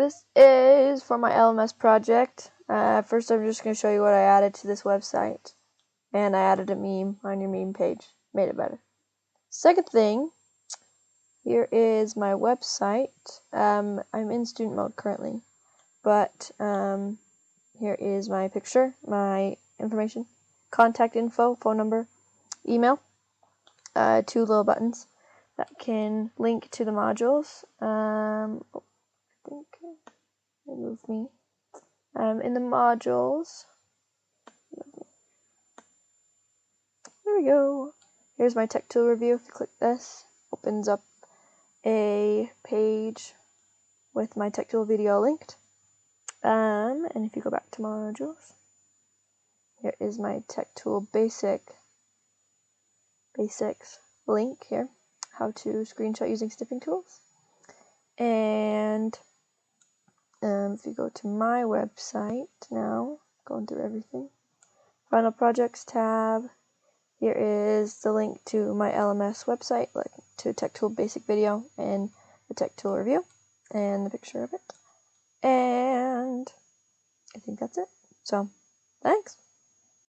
This is for my LMS project. First I'm just going to show you what I added to this website. And I added a meme on your meme page. Made it better. Second thing, here is my website. I'm in student mode currently. But here is my picture, my information, contact info, phone number, email, 2 little buttons that can link to the modules. I think remove me. In the modules, there we go. Here's my tech tool review. If you click this, opens up a page with my tech tool video linked. And if you go back to modules, here is my tech tool basics link here. How to screenshot using snipping tools. And if you go to my website now, going through everything, final projects tab, here is the link to my LMS website, like to tech tool basic video and the tech tool review and the picture of it. And I think that's it. So, thanks.